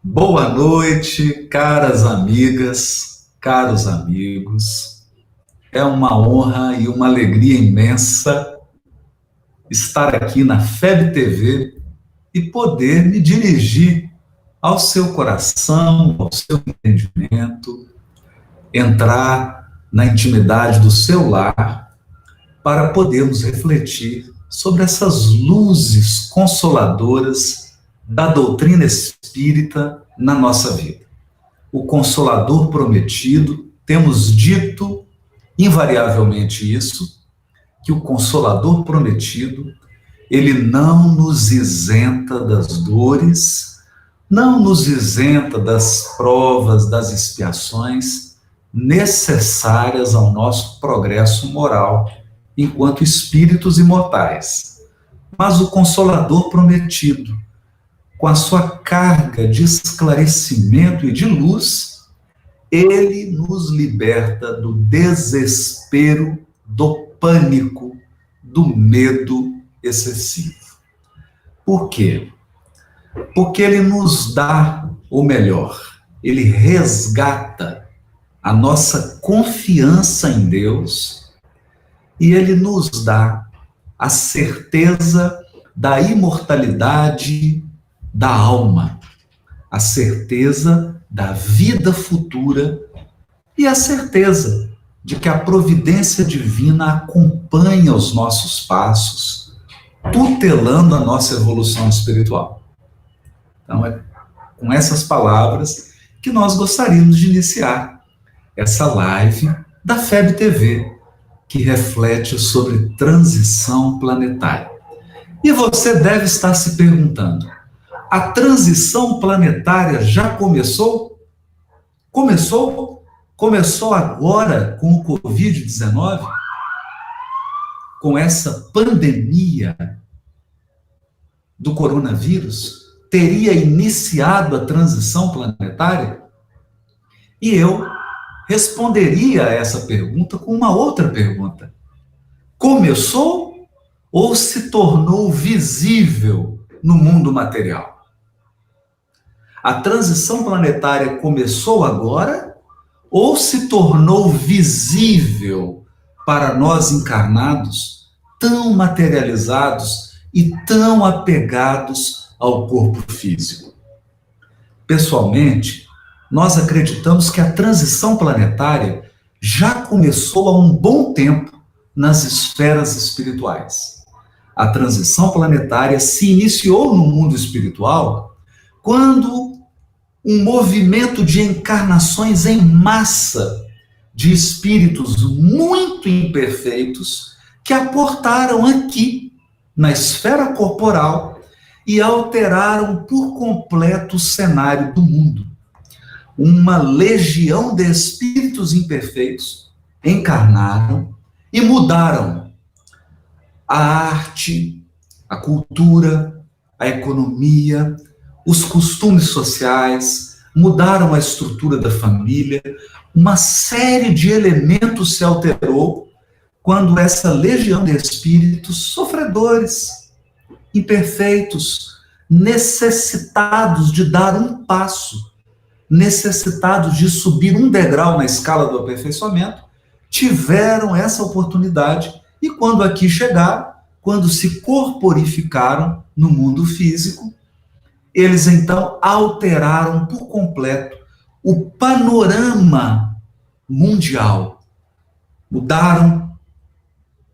Boa noite, caras amigas, caros amigos. É uma honra e uma alegria imensa estar aqui na FEB TV e poder me dirigir ao seu coração, ao seu entendimento, entrar na intimidade do seu lar para podermos refletir sobre essas luzes consoladoras da doutrina espírita na nossa vida. O Consolador prometido, temos dito invariavelmente isso, que o Consolador prometido, ele não nos isenta das dores, não nos isenta das provas, das expiações necessárias ao nosso progresso moral enquanto espíritos imortais. Mas o Consolador prometido, com a sua carga de esclarecimento e de luz, ele nos liberta do desespero, do pânico, do medo excessivo. Por quê? Porque ele nos dá, ou melhor, ele resgata a nossa confiança em Deus e ele nos dá a certeza da imortalidade da alma, a certeza da vida futura e a certeza de que a providência divina acompanha os nossos passos, tutelando a nossa evolução espiritual. Então, é com essas palavras que nós gostaríamos de iniciar essa live da FEB TV, que reflete sobre transição planetária. E você deve estar se perguntando, a transição planetária já começou? Começou agora com o Covid-19? Com essa pandemia do coronavírus? Teria iniciado a transição planetária? E eu responderia a essa pergunta com uma outra pergunta. Começou ou se tornou visível no mundo material? A transição planetária começou agora ou se tornou visível para nós encarnados, tão materializados e tão apegados ao corpo físico? Pessoalmente, nós acreditamos que a transição planetária já começou há um bom tempo nas esferas espirituais. A transição planetária se iniciou no mundo espiritual quando um movimento de encarnações em massa de espíritos muito imperfeitos que aportaram aqui, na esfera corporal, e alteraram por completo o cenário do mundo. Uma legião de espíritos imperfeitos encarnaram e mudaram a arte, a cultura, a economia, os costumes sociais, mudaram a estrutura da família, uma série de elementos se alterou quando essa legião de espíritos sofredores, imperfeitos, necessitados de dar um passo, necessitados de subir um degrau na escala do aperfeiçoamento, tiveram essa oportunidade e quando aqui chegaram, quando se corporificaram no mundo físico, eles então alteraram por completo o panorama mundial. Mudaram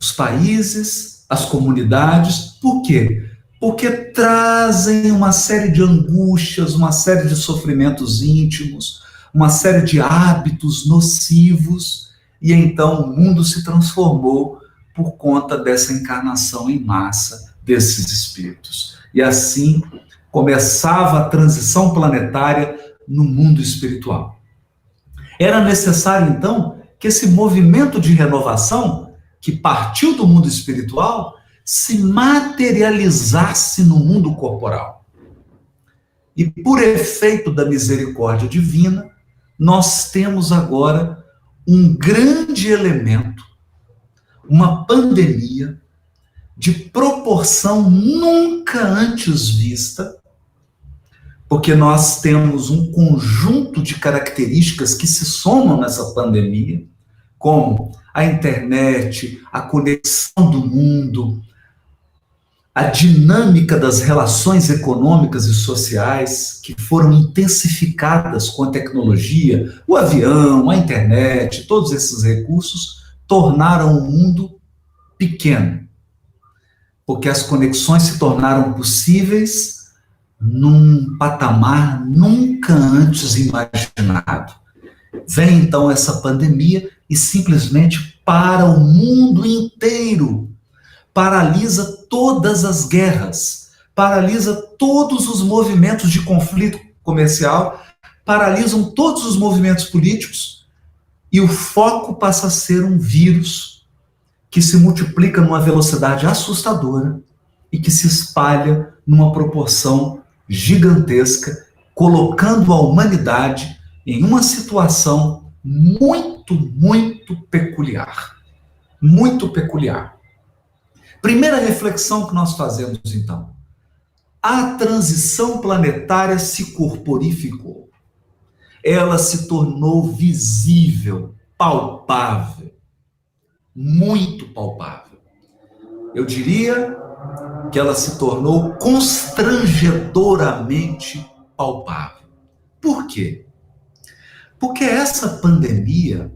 os países, as comunidades. Por quê? Porque trazem uma série de angústias, uma série de sofrimentos íntimos, uma série de hábitos nocivos, e então o mundo se transformou por conta dessa encarnação em massa desses espíritos. E assim começava a transição planetária no mundo espiritual. Era necessário, então, que esse movimento de renovação, que partiu do mundo espiritual, se materializasse no mundo corporal. E por efeito da misericórdia divina, nós temos agora um grande elemento, uma pandemia de proporção nunca antes vista, porque nós temos um conjunto de características que se somam nessa pandemia, como a internet, a conexão do mundo, a dinâmica das relações econômicas e sociais que foram intensificadas com a tecnologia, o avião, a internet, todos esses recursos tornaram o mundo pequeno, porque as conexões se tornaram possíveis num patamar nunca antes imaginado. Vem então essa pandemia e simplesmente para o mundo inteiro, paralisa todas as guerras, paralisa todos os movimentos de conflito comercial, paralisam todos os movimentos políticos, e o foco passa a ser um vírus que se multiplica numa velocidade assustadora e que se espalha numa proporção gigantesca, colocando a humanidade em uma situação muito, muito peculiar. Muito peculiar. Primeira reflexão que nós fazemos, então. A transição planetária se corporificou. Ela se tornou visível, palpável, muito palpável. Eu diria que ela se tornou constrangedoramente palpável. Por quê? Porque essa pandemia,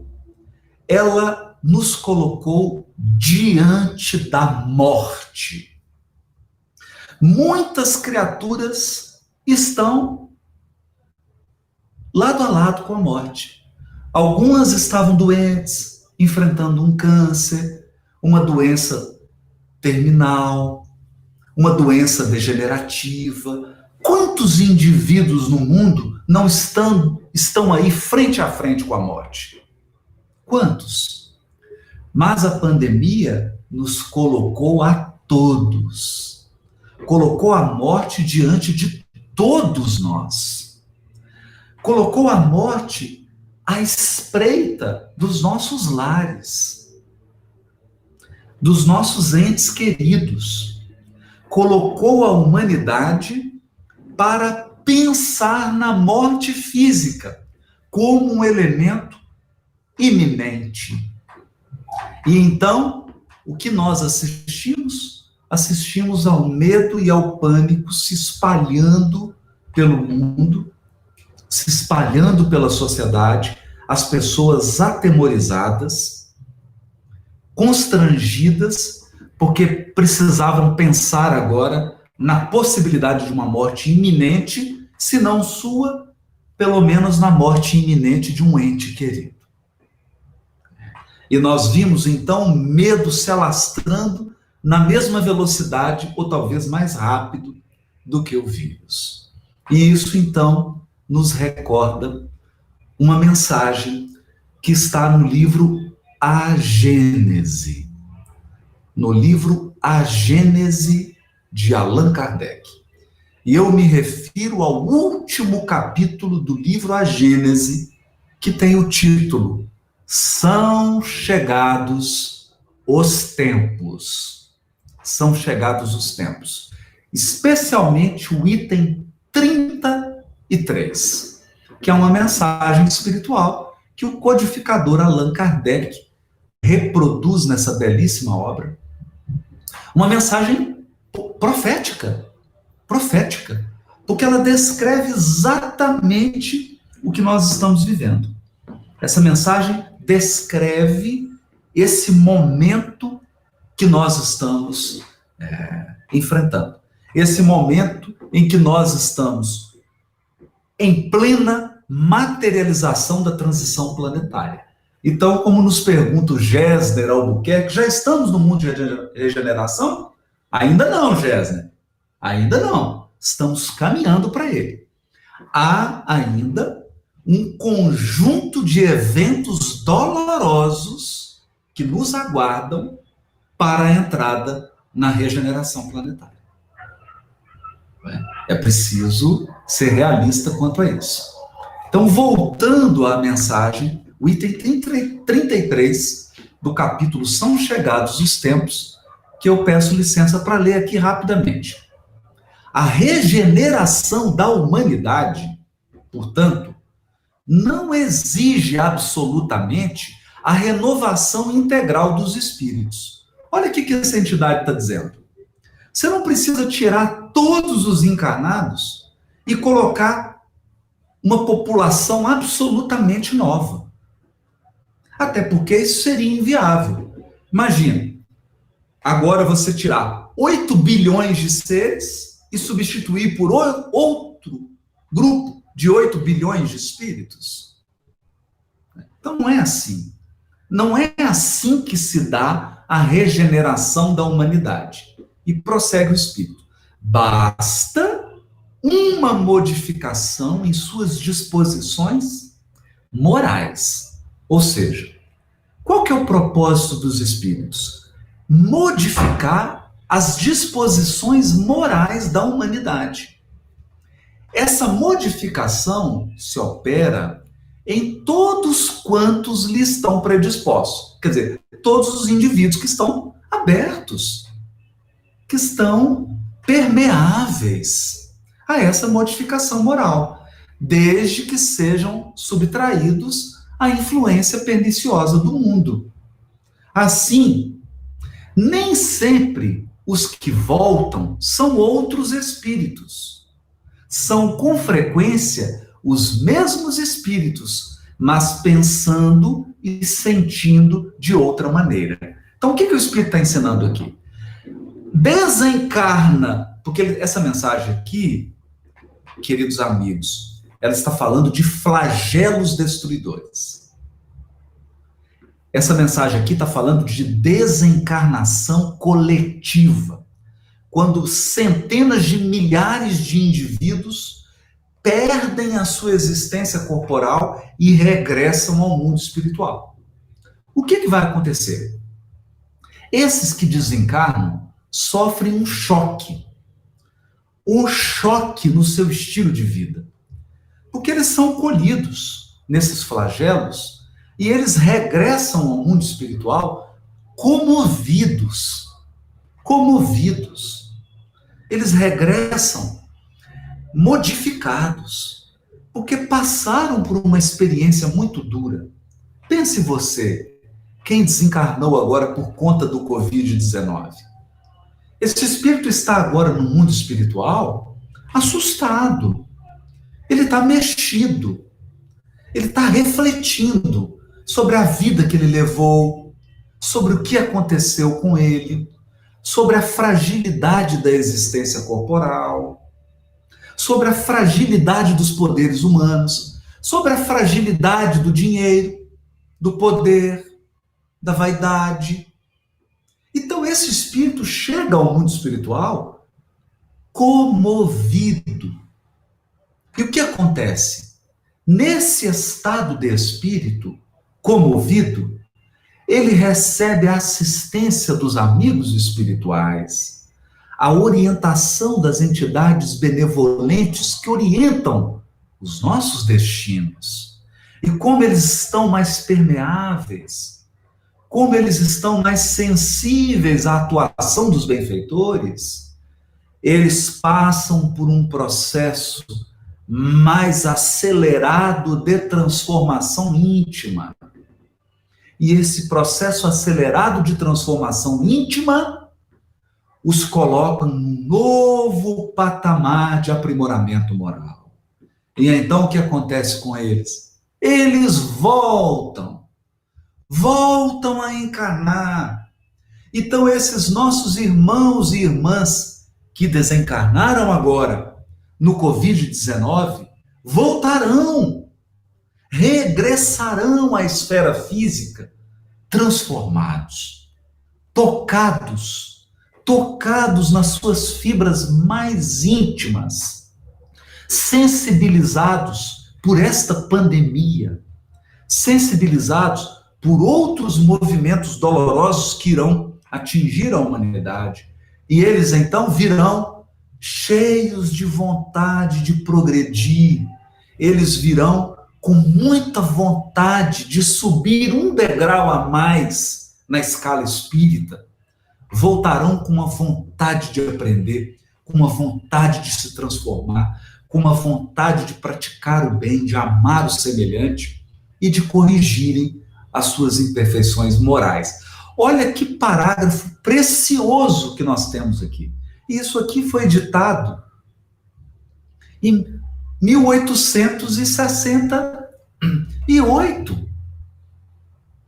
ela nos colocou diante da morte. Muitas criaturas estão lado a lado com a morte. Algumas estavam doentes, enfrentando um câncer, uma doença terminal, uma doença degenerativa. Quantos indivíduos no mundo não estão aí frente a frente com a morte? Quantos? Mas a pandemia nos colocou a todos. Colocou a morte diante de todos nós. Colocou a morte à espreita dos nossos lares, dos nossos entes queridos. Colocou a humanidade para pensar na morte física como um elemento iminente. E então, o que nós assistimos? Assistimos ao medo e ao pânico se espalhando pelo mundo, se espalhando pela sociedade, as pessoas atemorizadas, constrangidas, porque precisavam pensar agora na possibilidade de uma morte iminente, se não sua, pelo menos na morte iminente de um ente querido. E nós vimos, então, o medo se alastrando na mesma velocidade, ou talvez mais rápido, do que o vírus. E isso, então, nos recorda uma mensagem que está no livro A Gênese. No livro A Gênese, de Allan Kardec. E eu me refiro ao último capítulo do livro A Gênese, que tem o título São Chegados os Tempos. São chegados os tempos. Especialmente o item 33, que é uma mensagem espiritual que o codificador Allan Kardec reproduz nessa belíssima obra. Uma mensagem profética, porque ela descreve exatamente o que nós estamos vivendo. Essa mensagem descreve esse momento que nós estamos enfrentando. Esse momento em que nós estamos em plena materialização da transição planetária. Então, como nos pergunta o Gessner Albuquerque, já estamos no mundo de regeneração? Ainda não, Gessner. Ainda não. Estamos caminhando para ele. Há ainda um conjunto de eventos dolorosos que nos aguardam para a entrada na regeneração planetária. É preciso ser realista quanto a isso. Então, voltando à mensagem, o item 33 do capítulo São Chegados os Tempos que eu peço licença para ler aqui rapidamente. A regeneração da humanidade, portanto, não exige absolutamente a renovação integral dos espíritos. Olha o que essa entidade está dizendo. Você não precisa tirar todos os encarnados e colocar uma população absolutamente nova. Até porque isso seria inviável. Imagine, agora você tirar 8 bilhões de seres e substituir por outro grupo de 8 bilhões de espíritos. Então não é assim. Não é assim que se dá a regeneração da humanidade. E prossegue o Espírito. Basta uma modificação em suas disposições morais. Ou seja, qual que é o propósito dos espíritos? Modificar as disposições morais da humanidade. Essa modificação se opera em todos quantos lhe estão predispostos. Quer dizer, todos os indivíduos que estão abertos, que estão permeáveis a essa modificação moral, desde que sejam subtraídos à influência perniciosa do mundo. Assim, nem sempre os que voltam são outros espíritos. São, com frequência, os mesmos espíritos, mas pensando e sentindo de outra maneira. Então, o que o Espírito está ensinando aqui? Desencarna, porque essa mensagem aqui, queridos amigos, ela está falando de flagelos destruidores. Essa mensagem aqui está falando de desencarnação coletiva, quando centenas de milhares de indivíduos perdem a sua existência corporal e regressam ao mundo espiritual. O que vai acontecer? Esses que desencarnam sofrem um choque no seu estilo de vida, porque eles são colhidos nesses flagelos e eles regressam ao mundo espiritual comovidos. Eles regressam modificados, porque passaram por uma experiência muito dura. Pense você, quem desencarnou agora por conta do Covid-19. Esse espírito está agora no mundo espiritual assustado. Ele está mexido. Ele está refletindo sobre a vida que ele levou, sobre o que aconteceu com ele, sobre a fragilidade da existência corporal, sobre a fragilidade dos poderes humanos, sobre a fragilidade do dinheiro, do poder, da vaidade. Então esse espírito chega ao mundo espiritual comovido. E o que acontece? Nesse estado de espírito comovido, ele recebe a assistência dos amigos espirituais, a orientação das entidades benevolentes que orientam os nossos destinos. E como eles estão mais permeáveis, como eles estão mais sensíveis à atuação dos benfeitores, eles passam por um processo mais acelerado de transformação íntima. E esse processo acelerado de transformação íntima os coloca num novo patamar de aprimoramento moral. E então o que acontece com eles? Eles voltam a encarnar. Então esses nossos irmãos e irmãs que desencarnaram agora no Covid-19 voltarão, regressarão à esfera física transformados, tocados nas suas fibras mais íntimas, sensibilizados por esta pandemia, sensibilizados por outros movimentos dolorosos que irão atingir a humanidade. E eles então virão cheios de vontade de progredir, eles virão com muita vontade de subir um degrau a mais na escala espírita, voltarão com uma vontade de aprender, com uma vontade de se transformar, com uma vontade de praticar o bem, de amar o semelhante e de corrigirem as suas imperfeições morais. Olha que parágrafo precioso que nós temos aqui. Isso aqui foi editado em 1868.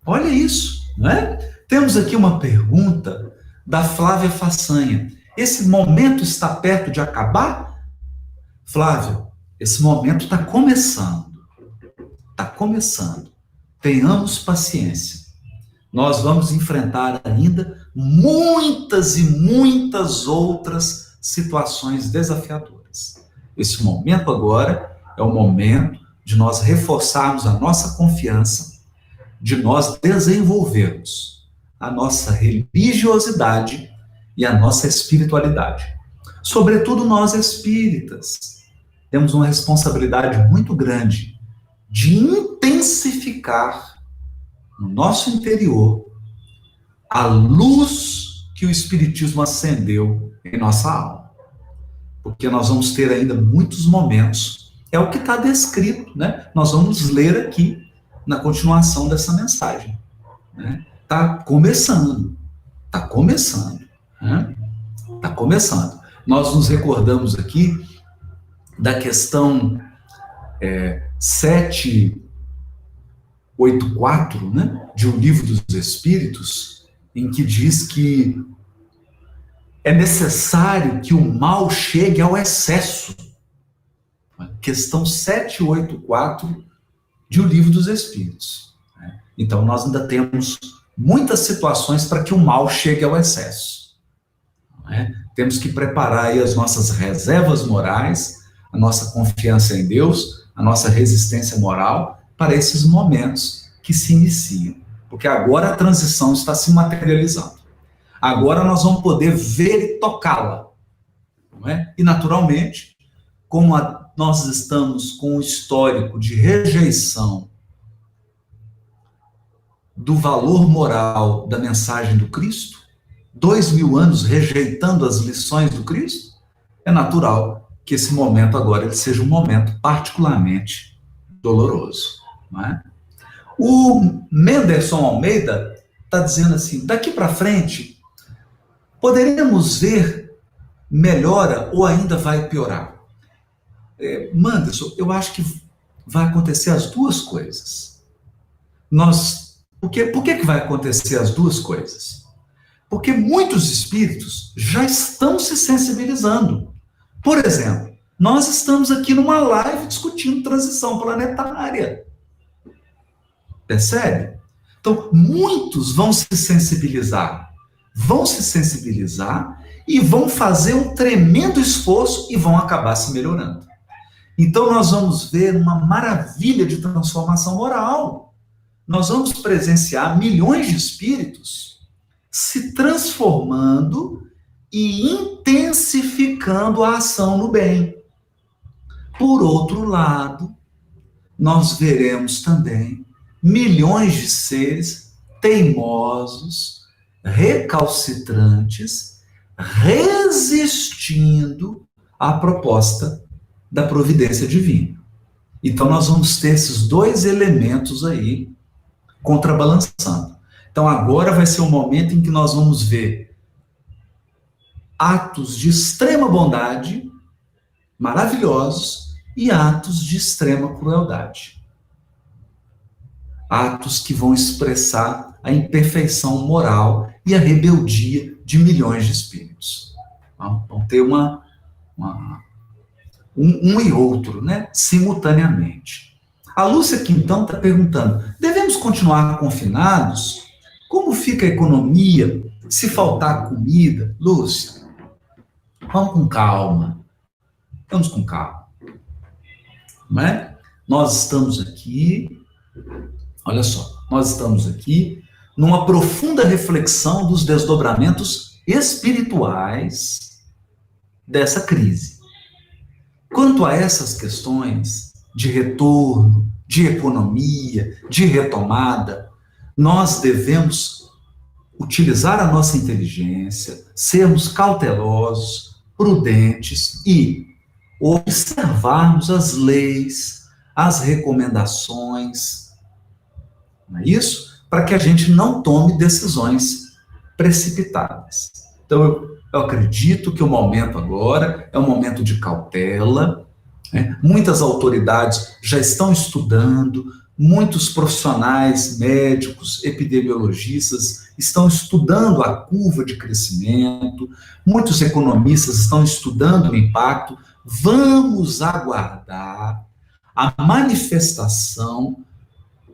Olha isso, não é? Temos aqui uma pergunta da Flávia Façanha. Esse momento está perto de acabar? Flávia, esse momento está começando. Está começando. Tenhamos paciência. Nós vamos enfrentar ainda muitas e muitas outras situações desafiadoras. Esse momento agora é o momento de nós reforçarmos a nossa confiança, de nós desenvolvermos a nossa religiosidade e a nossa espiritualidade. Sobretudo nós espíritas, temos uma responsabilidade muito grande de intensificar no nosso interior a luz que o Espiritismo acendeu em nossa alma. Porque nós vamos ter ainda muitos momentos, é o que está descrito, né? Nós vamos ler aqui na continuação dessa mensagem. Está começando, está começando, né? Está começando. Nós nos recordamos aqui da questão 784, né, de O Livro dos Espíritos, em que diz que é necessário que o mal chegue ao excesso. Questão 784 de O Livro dos Espíritos. Então, nós ainda temos muitas situações para que o mal chegue ao excesso. Temos que preparar aí as nossas reservas morais, a nossa confiança em Deus, a nossa resistência moral para esses momentos que se iniciam. Porque agora a transição está se materializando. Agora nós vamos poder ver e tocá-la. Não é? E, naturalmente, como nós estamos com um histórico de rejeição do valor moral da mensagem do Cristo, 2000 anos rejeitando as lições do Cristo, é natural que esse momento agora ele seja um momento particularmente doloroso. Não é? O Menderson Almeida está dizendo assim, daqui para frente, poderemos ver melhora ou ainda vai piorar? Menderson, eu acho que vai acontecer as duas coisas. Por que vai acontecer as duas coisas? Porque muitos espíritos já estão se sensibilizando. Por exemplo, nós estamos aqui numa live discutindo transição planetária. Percebe? Então, muitos vão se sensibilizar e vão fazer um tremendo esforço e vão acabar se melhorando. Então, nós vamos ver uma maravilha de transformação moral. Nós vamos presenciar milhões de espíritos se transformando e intensificando a ação no bem. Por outro lado, nós veremos também milhões de seres teimosos, recalcitrantes, resistindo à proposta da providência divina. Então, nós vamos ter esses dois elementos aí contrabalançando. Então, agora vai ser o momento em que nós vamos ver atos de extrema bondade, maravilhosos, e atos de extrema crueldade. Atos que vão expressar a imperfeição moral e a rebeldia de milhões de espíritos. Vão ter um e outro, né, simultaneamente. A Lúcia Quintão está perguntando, devemos continuar confinados? Como fica a economia se faltar comida? Lúcia, vamos com calma. Vamos com calma. Não é? Nós estamos aqui, olha só, nós estamos aqui numa profunda reflexão dos desdobramentos espirituais dessa crise. Quanto a essas questões de retorno, de economia, de retomada, nós devemos utilizar a nossa inteligência, sermos cautelosos, prudentes e observarmos as leis, as recomendações, não é isso? Para que a gente não tome decisões precipitadas. Então, eu acredito que o momento agora é um momento de cautela, né? Muitas autoridades já estão estudando, muitos profissionais, médicos, epidemiologistas estão estudando a curva de crescimento, muitos economistas estão estudando o impacto. Vamos aguardar a manifestação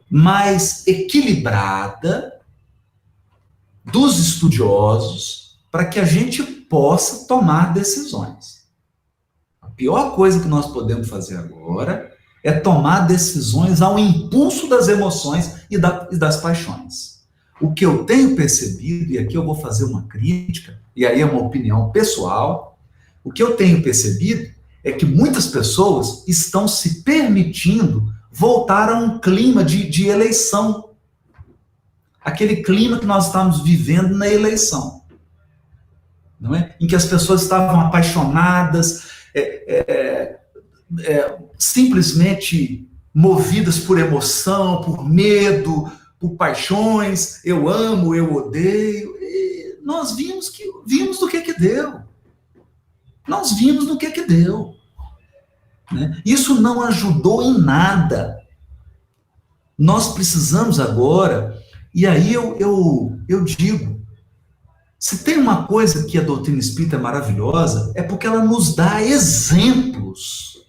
mais equilibrada dos estudiosos para que a gente possa tomar decisões. A pior coisa que nós podemos fazer agora é tomar decisões ao impulso das emoções e das paixões. O que eu tenho percebido, e aqui eu vou fazer uma crítica, e aí é uma opinião pessoal, o que eu tenho percebido é que muitas pessoas estão se permitindo voltar a um clima de eleição. Aquele clima que nós estamos vivendo na eleição. Não é? Em que as pessoas estavam apaixonadas, simplesmente movidas por emoção, por medo, por paixões, eu amo, eu odeio. E nós vimos do que deu. Nós vimos do que deu. Né? Isso não ajudou em nada. Nós precisamos agora, e aí eu digo, se tem uma coisa que a doutrina espírita é maravilhosa, é porque ela nos dá exemplos.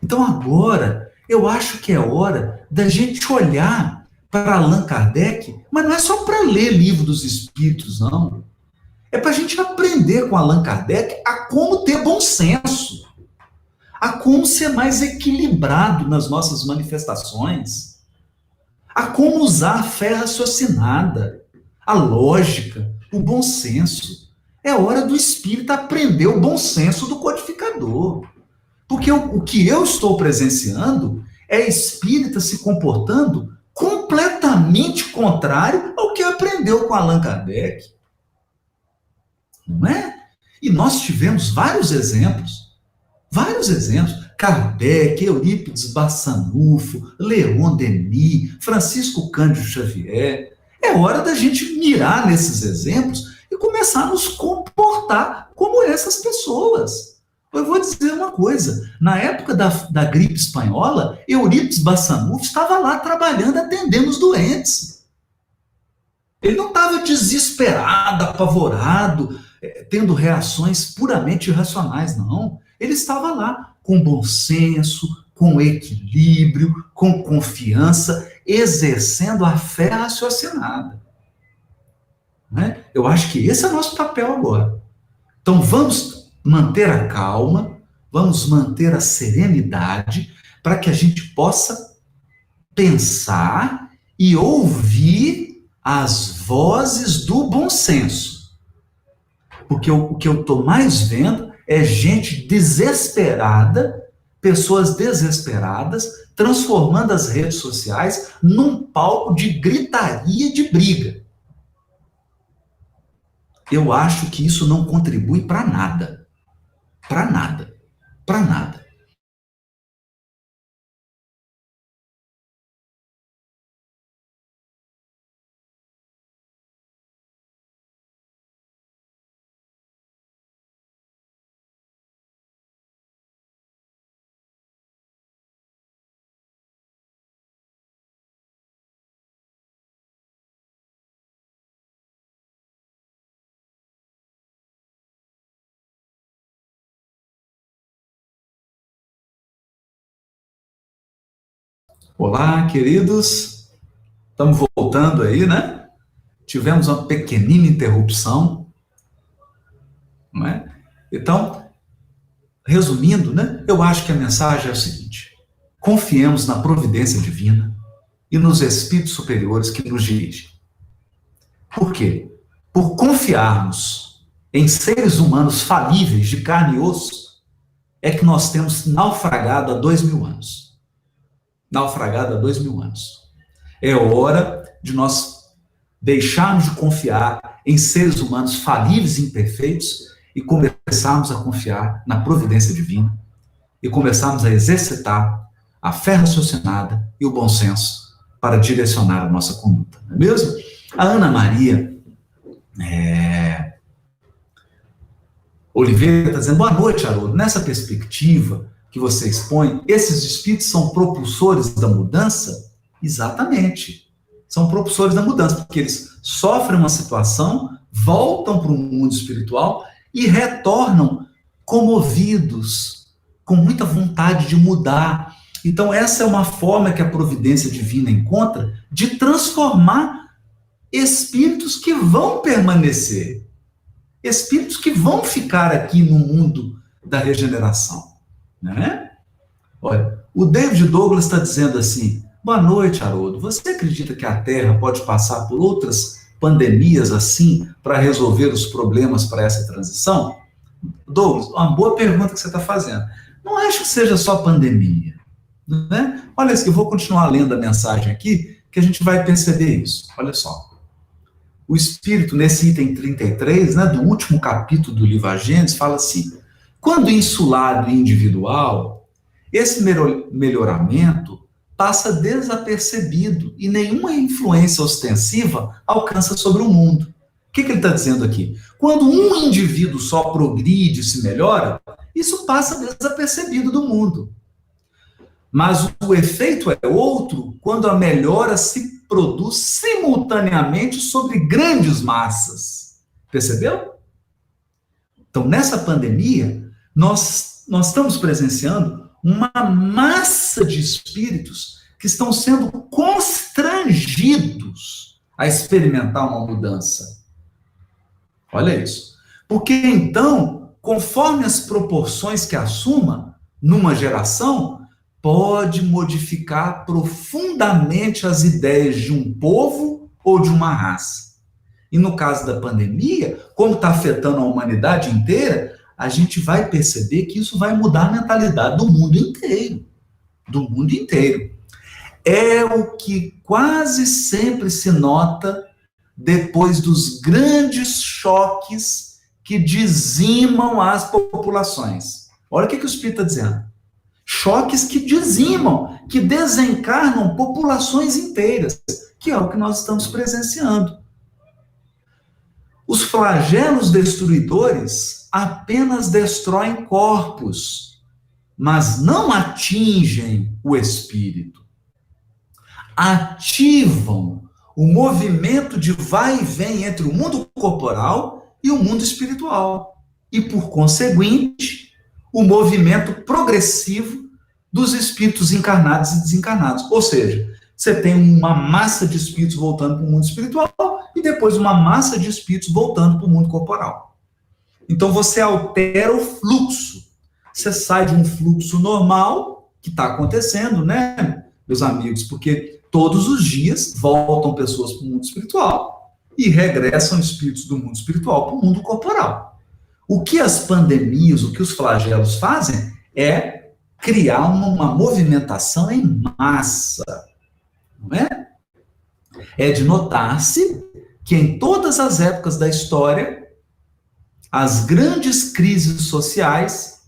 Então agora, eu acho que é hora da gente olhar para Allan Kardec, mas não é só para ler Livro dos Espíritos, não. É para a gente aprender com Allan Kardec a como ter bom senso, a como ser mais equilibrado nas nossas manifestações, a como usar a fé raciocinada, a lógica, o bom senso. É hora do espírita aprender o bom senso do codificador. Porque o que eu estou presenciando é espírita se comportando completamente contrário ao que aprendeu com Allan Kardec. Não é? E nós tivemos vários exemplos. Kardec, Eurípides Barçanufo, Leon Denis, Francisco Cândido Xavier. É hora da gente mirar nesses exemplos e começar a nos comportar como essas pessoas. Eu vou dizer uma coisa, na época da gripe espanhola, Eurípides Barçanufo estava lá trabalhando, atendendo os doentes. Ele não estava desesperado, apavorado, tendo reações puramente irracionais, não. Ele estava lá com bom senso, com equilíbrio, com confiança, exercendo a fé raciocinada. Né? Eu acho que esse é o nosso papel agora. Então vamos manter a calma, vamos manter a serenidade, para que a gente possa pensar e ouvir as vozes do bom senso. Porque o que eu estou mais vendo é gente desesperada, pessoas desesperadas, transformando as redes sociais num palco de gritaria e de briga. Eu acho que isso não contribui para nada. Para nada. Para nada. Olá, queridos. Estamos voltando aí, né? Tivemos uma pequenina interrupção, não é? Então, resumindo, né? Eu acho que a mensagem é o seguinte: confiemos na providência divina e nos espíritos superiores que nos dirigem. Por quê? Por confiarmos em seres humanos falíveis de carne e osso, é que nós temos naufragado há 2000 anos. Naufragado há 2000 anos. É hora de nós deixarmos de confiar em seres humanos falíveis e imperfeitos e começarmos a confiar na providência divina e começarmos a exercitar a fé raciocinada e o bom senso para direcionar a nossa conduta, não é mesmo? A Ana Maria Oliveira está dizendo, boa noite, Haroldo. Nessa perspectiva que você expõe, esses espíritos são propulsores da mudança? Exatamente. São propulsores da mudança, porque eles sofrem uma situação, voltam para o mundo espiritual e retornam comovidos, com muita vontade de mudar. Então, essa é uma forma que a providência divina encontra de transformar espíritos que vão permanecer, espíritos que vão ficar aqui no mundo da regeneração, né? Olha, o David Douglas está dizendo assim, boa noite, Haroldo, você acredita que a Terra pode passar por outras pandemias assim para resolver os problemas para essa transição? Douglas, uma boa pergunta que você está fazendo. Não acho que seja só pandemia, né? Olha, eu vou continuar lendo a mensagem aqui, que a gente vai perceber isso. Olha só. O Espírito, nesse item 33, né, do último capítulo do livro A Gênesis, fala assim, quando insulado e individual, esse melhoramento passa desapercebido e nenhuma influência ostensiva alcança sobre o mundo. O que ele está dizendo aqui? Quando um indivíduo só progride e se melhora, isso passa desapercebido do mundo. Mas o efeito é outro quando a melhora se produz simultaneamente sobre grandes massas. Percebeu? Então, nessa pandemia, nós estamos presenciando uma massa de espíritos que estão sendo constrangidos a experimentar uma mudança. Olha isso. Porque, então, conforme as proporções que assuma numa geração, pode modificar profundamente as ideias de um povo ou de uma raça. E no caso da pandemia, como está afetando a humanidade inteira, a gente vai perceber que isso vai mudar a mentalidade do mundo inteiro. Do mundo inteiro. É o que quase sempre se nota depois dos grandes choques que dizimam as populações. Olha o que o Espírito está dizendo. Choques que dizimam, que desencarnam populações inteiras, que é o que nós estamos presenciando. Os flagelos destruidores apenas destroem corpos, mas não atingem o espírito. Ativam o movimento de vai e vem entre o mundo corporal e o mundo espiritual. E, por conseguinte, o movimento progressivo dos espíritos encarnados e desencarnados. Ou seja, você tem uma massa de espíritos voltando para o mundo espiritual e depois uma massa de espíritos voltando para o mundo corporal. Então você altera o fluxo. Você sai de um fluxo normal, que está acontecendo, né, meus amigos? Porque todos os dias voltam pessoas para o mundo espiritual e regressam espíritos do mundo espiritual para o mundo corporal. O que as pandemias, o que os flagelos fazem é criar uma movimentação em massa, não é? É de notar-se que em todas as épocas da história, as grandes crises sociais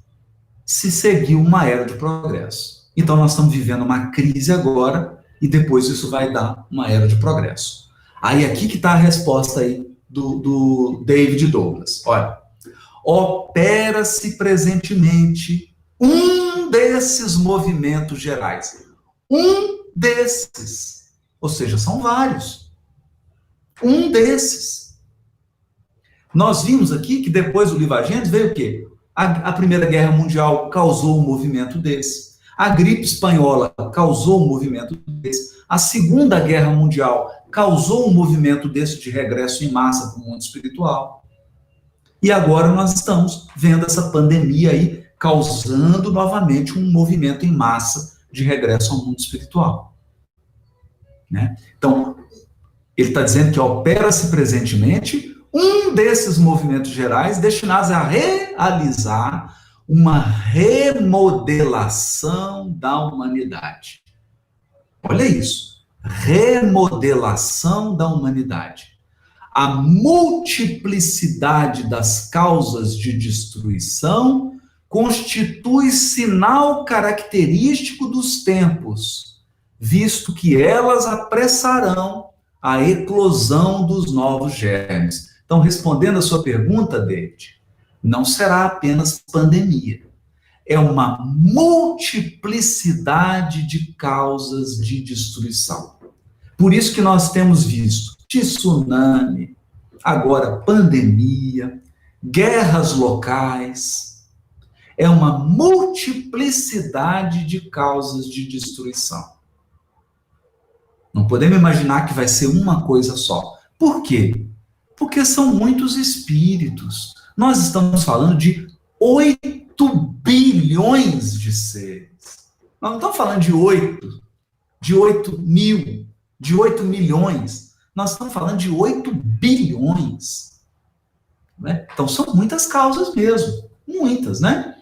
se seguiu uma era de progresso. Então nós estamos vivendo uma crise agora e depois isso vai dar uma era de progresso. Aí aqui que está a resposta aí do David Douglas. Olha, opera-se presentemente um desses movimentos gerais. Um desses. Ou seja, são vários. Um desses. Nós vimos aqui que depois do livro A Gênesis veio o quê? A Primeira Guerra Mundial causou um movimento desse. A gripe espanhola causou um movimento desse. A Segunda Guerra Mundial causou um movimento desse de regresso em massa para o mundo espiritual. E agora nós estamos vendo essa pandemia aí causando novamente um movimento em massa de regresso ao mundo espiritual. Né? Então, ele está dizendo que opera-se presentemente um desses movimentos gerais destinados a realizar uma remodelação da humanidade. Olha isso. remodelação da humanidade. A multiplicidade das causas de destruição constitui sinal característico dos tempos, visto que elas apressarão a eclosão dos novos germes. Então, respondendo a sua pergunta, David, não será apenas pandemia. É uma multiplicidade de causas de destruição. Por isso que nós temos visto tsunami, agora pandemia, guerras locais. É uma multiplicidade de causas de destruição. Não podemos imaginar que vai ser uma coisa só. Por quê? Porque são muitos espíritos. Nós estamos falando de 8 bilhões de seres. Nós não estamos falando de 8 mil, de 8 milhões. Nós estamos falando de 8 bilhões. Né? Então, são muitas causas mesmo. Muitas, né?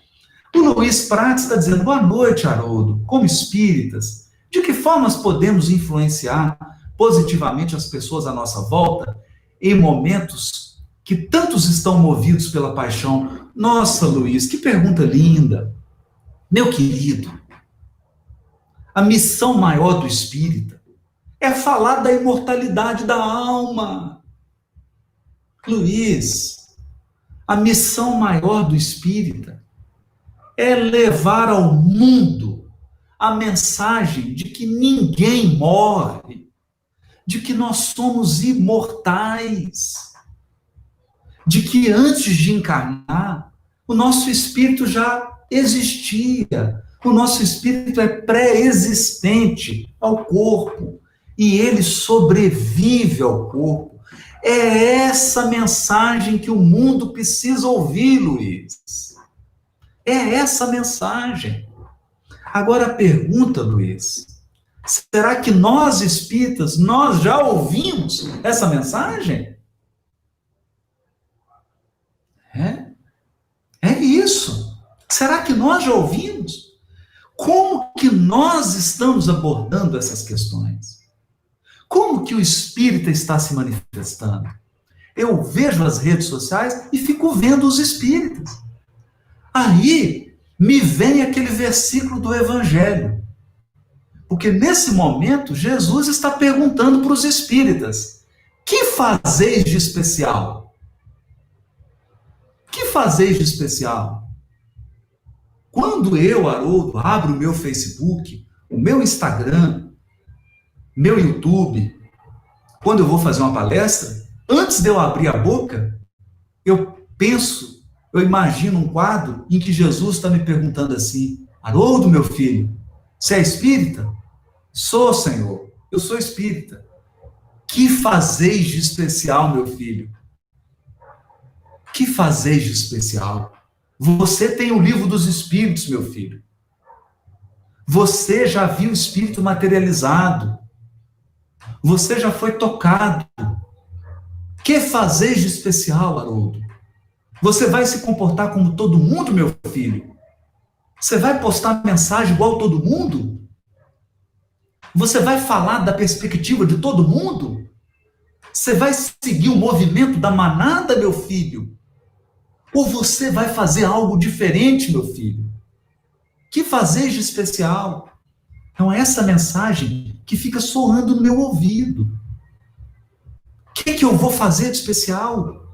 O Luiz Prates está dizendo, boa noite, Haroldo. Como espíritas, de que formas podemos influenciar positivamente as pessoas à nossa volta em momentos que tantos estão movidos pela paixão? Nossa, Luiz, que pergunta linda. Meu querido, a missão maior do espírita é falar da imortalidade da alma. Luiz, a missão maior do espírita é levar ao mundo a mensagem de que ninguém morre, de que nós somos imortais, de que antes de encarnar, o nosso espírito já existia, o nosso espírito é pré-existente ao corpo, e ele sobrevive ao corpo. É essa mensagem que o mundo precisa ouvir, Luiz. É essa mensagem. Agora a pergunta, Luiz, será que nós espíritas, nós já ouvimos essa mensagem? É isso. Será que nós já ouvimos? Como que nós estamos abordando essas questões? Como que o espírita está se manifestando? Eu vejo as redes sociais e fico vendo os espíritas. Aí me vem aquele versículo do Evangelho. Porque nesse momento, Jesus está perguntando para os espíritas, que fazeis de especial? Que fazeis de especial? Quando eu, Haroldo, abro o meu Facebook, o meu Instagram, meu YouTube, quando eu vou fazer uma palestra, antes de eu abrir a boca, eu imagino um quadro em que Jesus está me perguntando assim, Haroldo, meu filho, você é espírita? Sou, Senhor, eu sou espírita. Que fazeis de especial, meu filho? Que fazeis de especial? Você tem o livro dos espíritos, meu filho. Você já viu o espírito materializado. Você já foi tocado. Que fazeis de especial, Haroldo? Você vai se comportar como todo mundo, meu filho? Você vai postar mensagem igual todo mundo? Você vai falar da perspectiva de todo mundo? Você vai seguir o movimento da manada, meu filho? Ou você vai fazer algo diferente, meu filho? Que fazeis de especial? Então, essa mensagem que fica soando no meu ouvido. O que eu vou fazer de especial?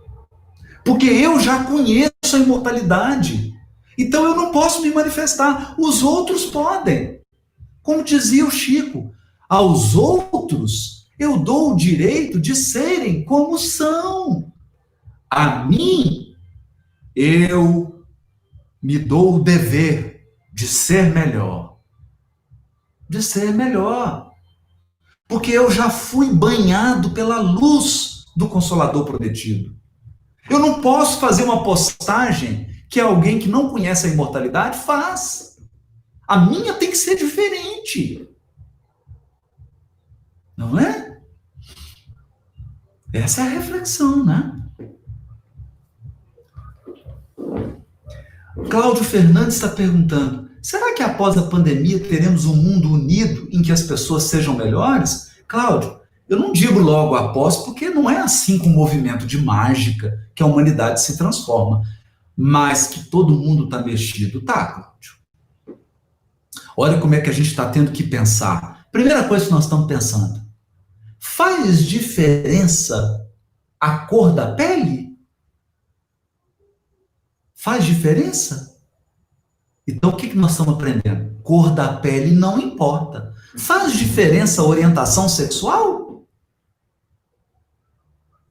Porque eu já conheço a imortalidade. Então, eu não posso me manifestar. Os outros podem. Como dizia o Chico, aos outros eu dou o direito de serem como são. A mim, eu me dou o dever de ser melhor. De ser melhor. Porque eu já fui banhado pela luz do Consolador prometido. Eu não posso fazer uma postagem que alguém que não conhece a imortalidade faz. A minha tem que ser diferente. Não é? Essa é a reflexão, né? Cláudio Fernandes está perguntando, será que após a pandemia teremos um mundo unido em que as pessoas sejam melhores? Cláudio, eu não digo logo após, porque não é assim com o movimento de mágica que a humanidade se transforma. Mas que todo mundo está mexido, tá, Cláudio? Olha como é que a gente está tendo que pensar. Primeira coisa que nós estamos pensando, faz diferença a cor da pele? Faz diferença? Então, o que nós estamos aprendendo? Cor da pele não importa. Faz diferença a orientação sexual?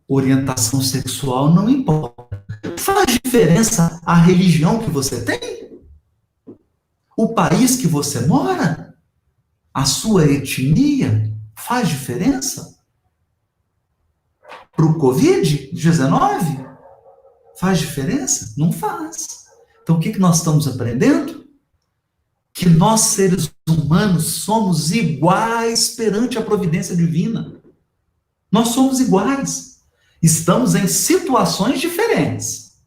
Orientação sexual não importa. Faz diferença a religião que você tem? O país que você mora? A sua etnia? Faz diferença? Para o Covid-19? Faz diferença? Não faz. Então, o que nós estamos aprendendo? Que nós, seres humanos, somos iguais perante a providência divina. Nós somos iguais. Estamos em situações diferentes.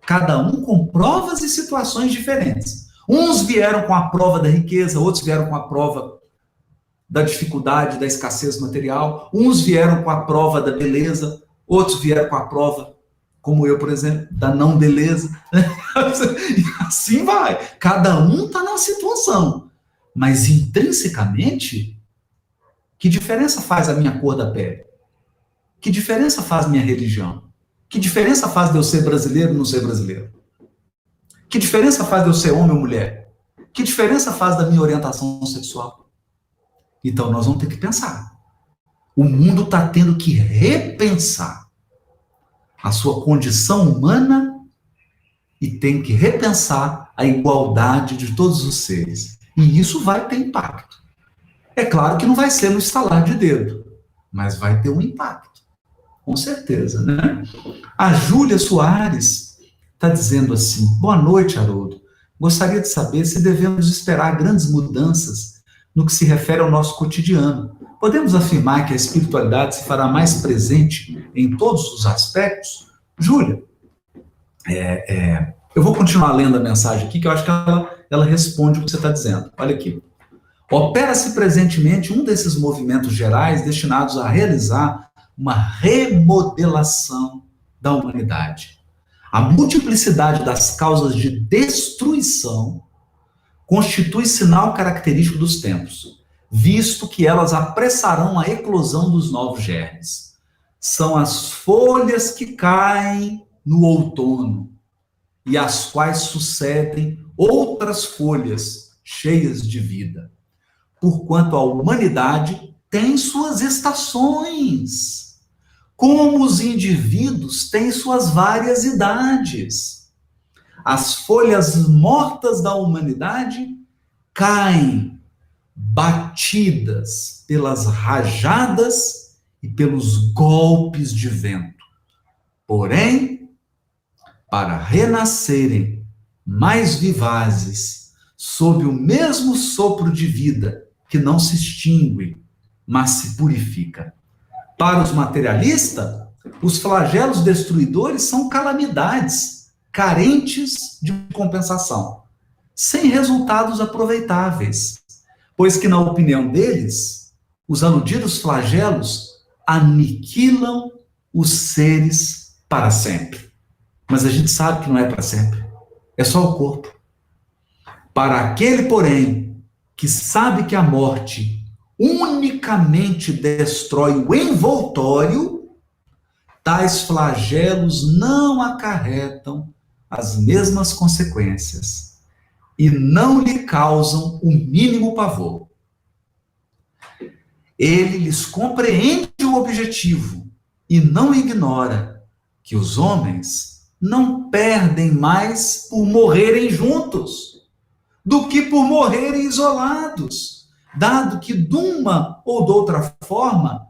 Cada um com provas e situações diferentes. Uns vieram com a prova da riqueza, outros vieram com a prova da dificuldade, da escassez material. Uns vieram com a prova da beleza, outros vieram com a prova, como eu, por exemplo, da não beleza. Assim vai. Cada um está na situação. Mas intrinsecamente, que diferença faz a minha cor da pele? Que diferença faz a minha religião? Que diferença faz de eu ser brasileiro ou não ser brasileiro? Que diferença faz de eu ser homem ou mulher? Que diferença faz da minha orientação sexual? Então nós vamos ter que pensar. O mundo está tendo que repensar a sua condição humana e tem que repensar a igualdade de todos os seres. E isso vai ter impacto. É claro que não vai ser no estalar de dedo, mas vai ter um impacto. Com certeza, né? A Júlia Soares está dizendo assim: boa noite, Haroldo. Gostaria de saber se devemos esperar grandes mudanças no que se refere ao nosso cotidiano. Podemos afirmar que a espiritualidade se fará mais presente em todos os aspectos? Júlia, eu vou continuar lendo a mensagem aqui, que eu acho que ela responde o que você está dizendo. Olha aqui. Opera-se presentemente um desses movimentos gerais destinados a realizar uma remodelação da humanidade. A multiplicidade das causas de destruição constitui sinal característico dos tempos, visto que elas apressarão a eclosão dos novos germes. São as folhas que caem no outono e às quais sucedem outras folhas cheias de vida, porquanto a humanidade tem suas estações, como os indivíduos têm suas várias idades. As folhas mortas da humanidade caem, batidas pelas rajadas e pelos golpes de vento. Porém, para renascerem mais vivazes, sob o mesmo sopro de vida que não se extingue, mas se purifica. Para os materialistas, os flagelos destruidores são calamidades carentes de compensação, sem resultados aproveitáveis, pois que, na opinião deles, os aludidos flagelos aniquilam os seres para sempre. Mas a gente sabe que não é para sempre, é só o corpo. Para aquele, porém, que sabe que a morte unicamente destrói o envoltório, tais flagelos não acarretam as mesmas consequências e não lhe causam o mínimo pavor. Ele lhes compreende o objetivo e não ignora que os homens não perdem mais por morrerem juntos do que por morrerem isolados, dado que de uma ou de outra forma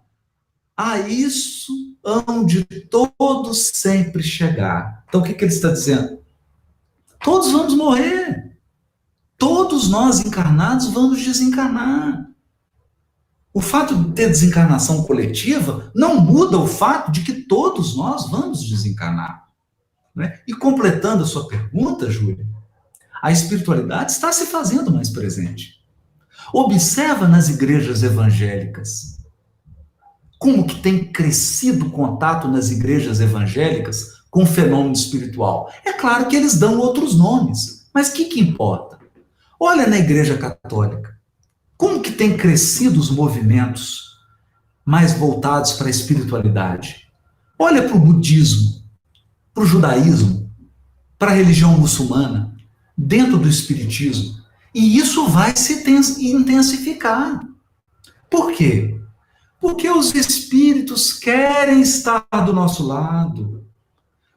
a isso hão de todos sempre chegar. Então o que ele está dizendo? Todos vamos morrer. Todos nós encarnados vamos desencarnar. O fato de ter desencarnação coletiva não muda o fato de que todos nós vamos desencarnar. Né? E completando a sua pergunta, Júlia, a espiritualidade está se fazendo mais presente. Observa nas igrejas evangélicas. Como que tem crescido o contato nas igrejas evangélicas com o fenômeno espiritual? É claro que eles dão outros nomes, mas o que importa? Olha na Igreja Católica, como que tem crescido os movimentos mais voltados para a espiritualidade? Olha para o budismo, para o judaísmo, para a religião muçulmana, dentro do espiritismo. E isso vai se intensificar. Por quê? Porque os espíritos querem estar do nosso lado.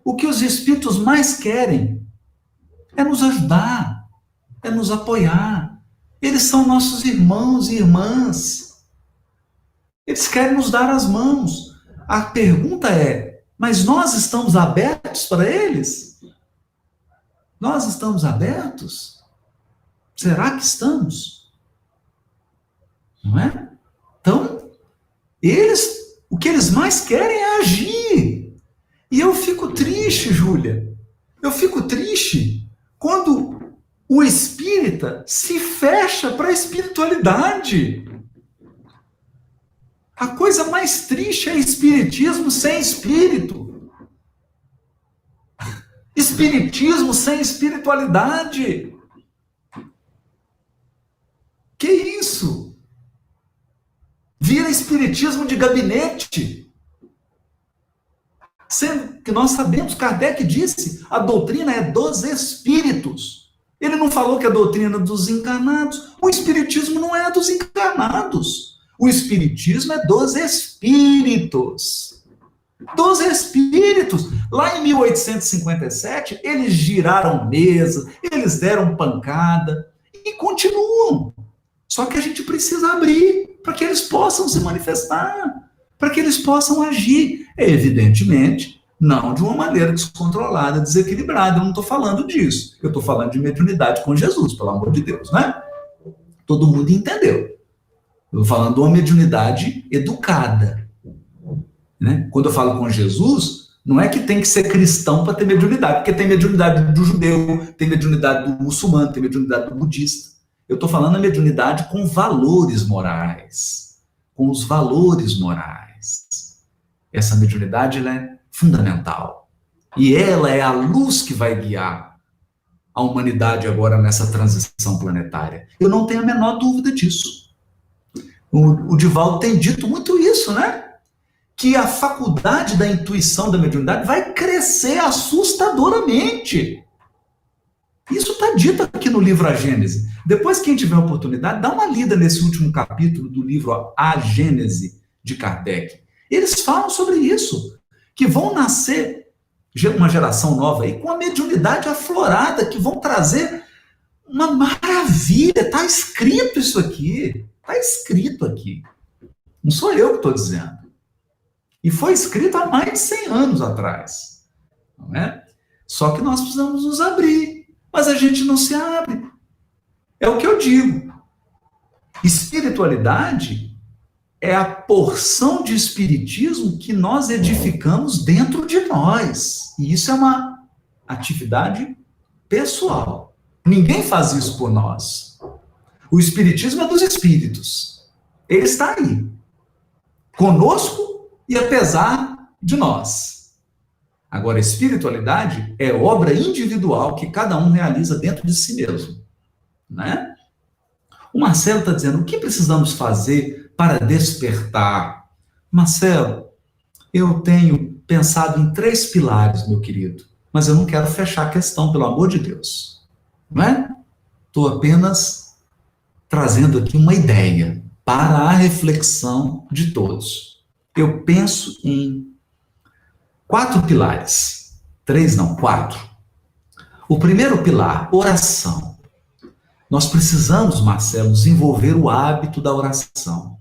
O que os espíritos mais querem é nos ajudar, é nos apoiar. Eles são nossos irmãos e irmãs. Eles querem nos dar as mãos. A pergunta é, mas nós estamos abertos para eles? Nós estamos abertos? Será que estamos? Não é? Então, o que eles mais querem é agir. E eu fico triste, Júlia. Eu fico triste quando o espírita se fecha para a espiritualidade. A coisa mais triste é espiritismo sem espírito. Espiritismo sem espiritualidade. Que isso? Vira espiritismo de gabinete. Sendo que nós sabemos, Kardec disse, a doutrina é dos espíritos. Ele não falou que a doutrina é dos encarnados. O espiritismo não é dos encarnados. O espiritismo é dos espíritos. Dos espíritos. Lá em 1857, eles giraram mesa, eles deram pancada e continuam. Só que a gente precisa abrir para que eles possam se manifestar, para que eles possam agir. Evidentemente, não de uma maneira descontrolada, desequilibrada. Eu não estou falando disso. Eu estou falando de mediunidade com Jesus, pelo amor de Deus, né? Todo mundo entendeu. Eu estou falando de uma mediunidade educada. Né? Quando eu falo com Jesus, não é que tem que ser cristão para ter mediunidade, porque tem mediunidade do judeu, tem mediunidade do muçulmano, tem mediunidade do budista. Eu estou falando da mediunidade com valores morais, com os valores morais. Essa mediunidade ela é fundamental. E ela é a luz que vai guiar a humanidade agora nessa transição planetária. Eu não tenho a menor dúvida disso. O Divaldo tem dito muito isso, né? Que a faculdade da intuição da mediunidade vai crescer assustadoramente. Isso está dito aqui no livro A Gênese. Depois, quem tiver oportunidade, dá uma lida nesse último capítulo do livro A Gênese, de Kardec. Eles falam sobre isso, que vão nascer uma geração nova aí com a mediunidade aflorada, que vão trazer uma maravilha. Está escrito isso aqui. Está escrito aqui. Não sou eu que estou dizendo. E foi escrito há mais de 100 anos atrás. Não é? Só que nós precisamos nos abrir. Mas a gente não se abre. É o que eu digo. Espiritualidade é a porção de espiritismo que nós edificamos dentro de nós. E isso é uma atividade pessoal. Ninguém faz isso por nós. O espiritismo é dos espíritos. Ele está aí. Conosco e apesar de nós. Agora, a espiritualidade é obra individual que cada um realiza dentro de si mesmo. Né? O Marcelo está dizendo, o que precisamos fazer para despertar? Marcelo, eu tenho pensado em 3 pilares, meu querido, mas eu não quero fechar a questão, pelo amor de Deus. Não é? Estou apenas trazendo aqui uma ideia para a reflexão de todos. Eu penso em 4 pilares. 3 não, 4. O primeiro pilar, oração. Nós precisamos, Marcelo, desenvolver o hábito da oração.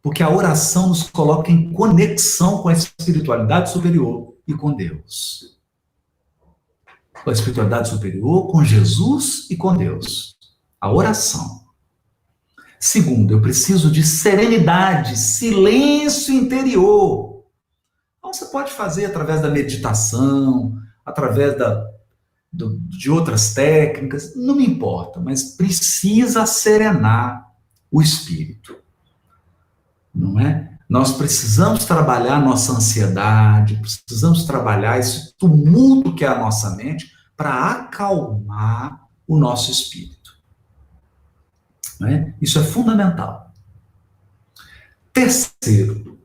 Porque a oração nos coloca em conexão com a espiritualidade superior e com Deus. Com a espiritualidade superior, com Jesus e com Deus. A oração. Segundo, eu preciso de serenidade, silêncio interior. Então, você pode fazer através da meditação, através de outras técnicas, não me importa, mas precisa serenar o espírito. Não é? Nós precisamos trabalhar nossa ansiedade, precisamos trabalhar esse tumulto que é a nossa mente para acalmar o nosso espírito. Né? Isso é fundamental. Terceiro,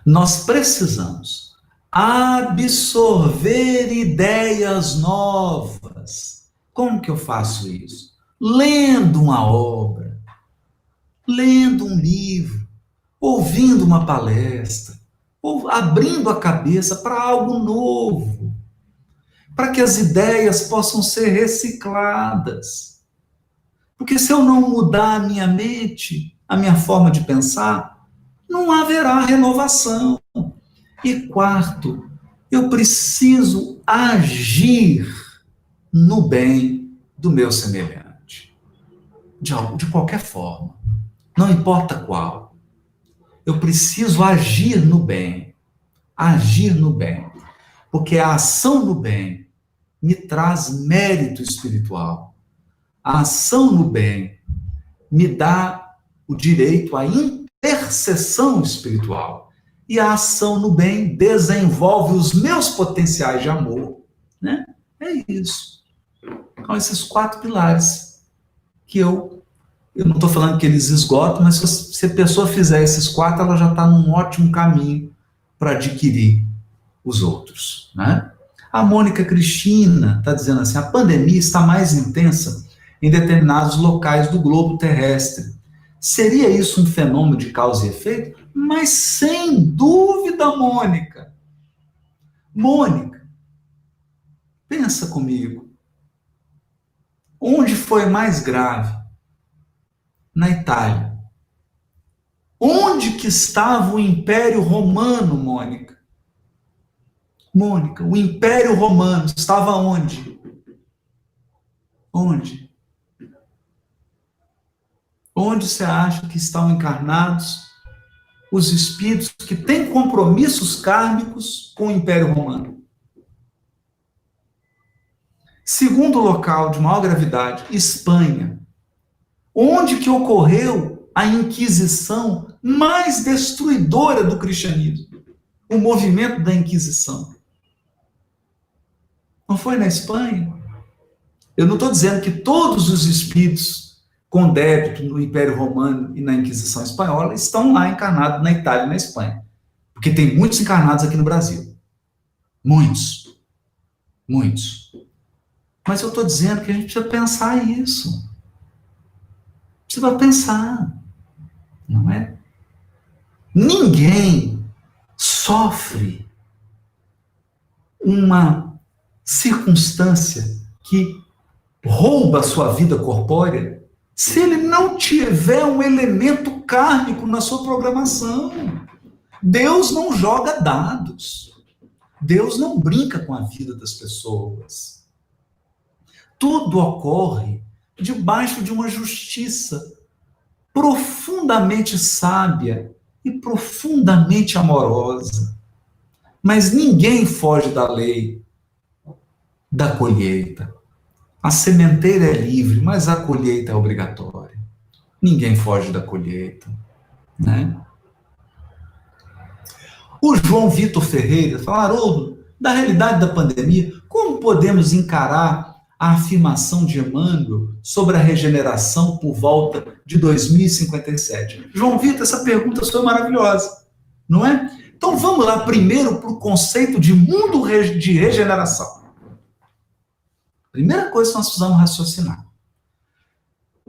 nós precisamos absorver ideias novas. Como que eu faço isso? Lendo uma obra, lendo um livro, ouvindo uma palestra, ou abrindo a cabeça para algo novo, para que as ideias possam ser recicladas. Porque se eu não mudar a minha mente, a minha forma de pensar, não haverá renovação. E quarto, eu preciso agir no bem do meu semelhante. De qualquer forma. Não importa qual. Eu preciso agir no bem. Agir no bem. Porque a ação no bem me traz mérito espiritual. A ação no bem me dá o direito à intercessão espiritual. E a ação no bem desenvolve os meus potenciais de amor. Né? É isso. Então, esses 4 pilares que eu não estou falando que eles esgotam, mas se a pessoa fizer esses 4, ela já está num ótimo caminho para adquirir os outros. Né? A Mônica Cristina está dizendo assim, a pandemia está mais intensa em determinados locais do globo terrestre. Seria isso um fenômeno de causa e efeito? Mas sem dúvida, Mônica. Mônica, pensa comigo. Onde foi mais grave? Na Itália. Onde que estava o Império Romano, Mônica? Mônica, o Império Romano estava onde? Onde? Onde você acha que estão encarnados os espíritos que têm compromissos kármicos com o Império Romano? Segundo local de maior gravidade, Espanha. Onde que ocorreu a Inquisição mais destruidora do cristianismo? O movimento da Inquisição. Não foi na Espanha? Eu não estou dizendo que todos os espíritos com débito no Império Romano e na Inquisição Espanhola estão lá encarnados na Itália e na Espanha. Porque tem muitos encarnados aqui no Brasil. Muitos. Muitos. Mas eu estou dizendo que a gente precisa pensar isso. Precisa pensar. Não é? Ninguém sofre uma circunstância que rouba a sua vida corpórea se ele não tiver um elemento kármico na sua programação. Deus não joga dados. Deus não brinca com a vida das pessoas. Tudo ocorre debaixo de uma justiça profundamente sábia e profundamente amorosa. Mas ninguém foge da lei da colheita. A sementeira é livre, mas a colheita é obrigatória. Ninguém foge da colheita, né? O João Vitor Ferreira fala, Haroldo, da realidade da pandemia, como podemos encarar a afirmação de Emmanuel sobre a regeneração por volta de 2057? João Vitor, essa pergunta foi maravilhosa, não é? Então vamos lá primeiro para o conceito de mundo de regeneração. Primeira coisa que nós precisamos raciocinar.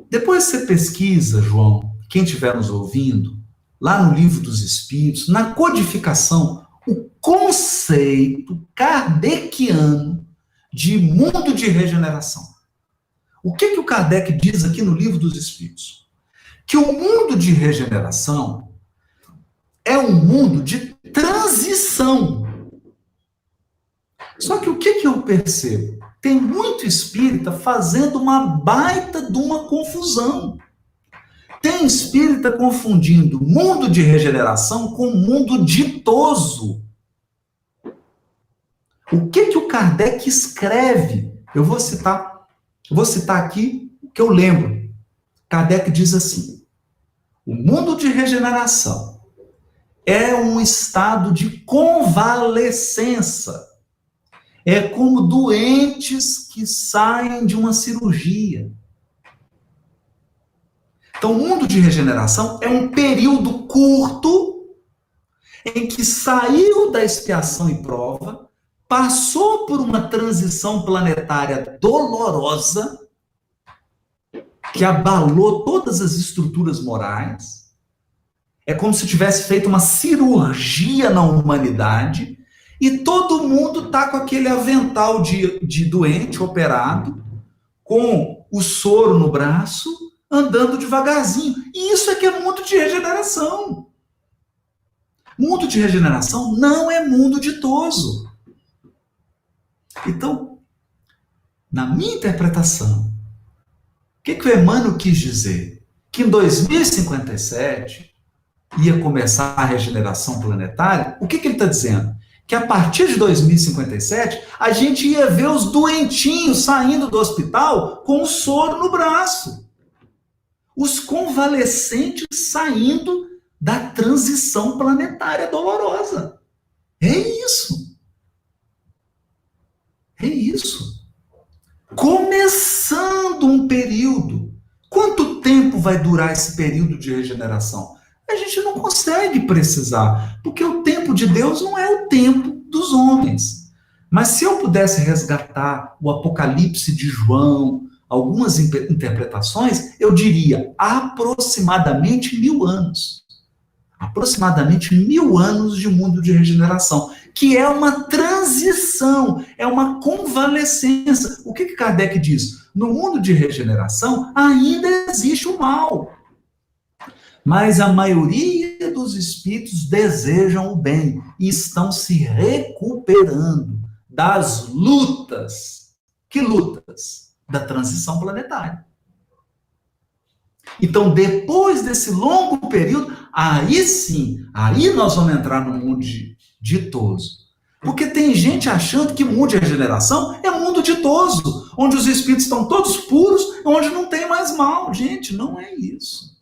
Depois você pesquisa, João, quem estiver nos ouvindo, lá no Livro dos Espíritos, na codificação, o conceito kardeciano de mundo de regeneração. O que o Kardec diz aqui no Livro dos Espíritos? Que o mundo de regeneração é um mundo de transição. Só que o que eu percebo? Tem muito espírita fazendo uma baita de uma confusão. Tem espírita confundindo mundo de regeneração com mundo ditoso. O que o Kardec escreve? Eu vou citar aqui o que eu lembro. Kardec diz assim: o mundo de regeneração é um estado de convalescença. É como doentes que saem de uma cirurgia. Então, o mundo de regeneração é um período curto em que saiu da expiação e prova, passou por uma transição planetária dolorosa, que abalou todas as estruturas morais. É como se tivesse feito uma cirurgia na humanidade e todo mundo está com aquele avental de doente operado, com o soro no braço, andando devagarzinho. E isso é que é mundo de regeneração. Mundo de regeneração não é mundo ditoso. Então, na minha interpretação, o que o Emmanuel quis dizer? Que em 2057 ia começar a regeneração planetária. O que ele está dizendo? Que a partir de 2057, a gente ia ver os doentinhos saindo do hospital com o soro no braço. Os convalescentes saindo da transição planetária dolorosa. É isso. É isso. Começando um período. Quanto tempo vai durar esse período de regeneração? A gente não consegue precisar, porque o tempo de Deus não é o tempo dos homens. Mas se eu pudesse resgatar o Apocalipse de João, algumas interpretações, eu diria aproximadamente 1000 anos. Aproximadamente 1000 anos de mundo de regeneração, que é uma transição, é uma convalescença. O que Kardec diz? No mundo de regeneração ainda existe o mal, mas a maioria dos espíritos desejam o bem e estão se recuperando das lutas. Que lutas? Da transição planetária. Então, depois desse longo período, aí sim, aí nós vamos entrar no mundo ditoso. Porque tem gente achando que mundo de regeneração é mundo ditoso, onde os espíritos estão todos puros, onde não tem mais mal. Gente, não é isso.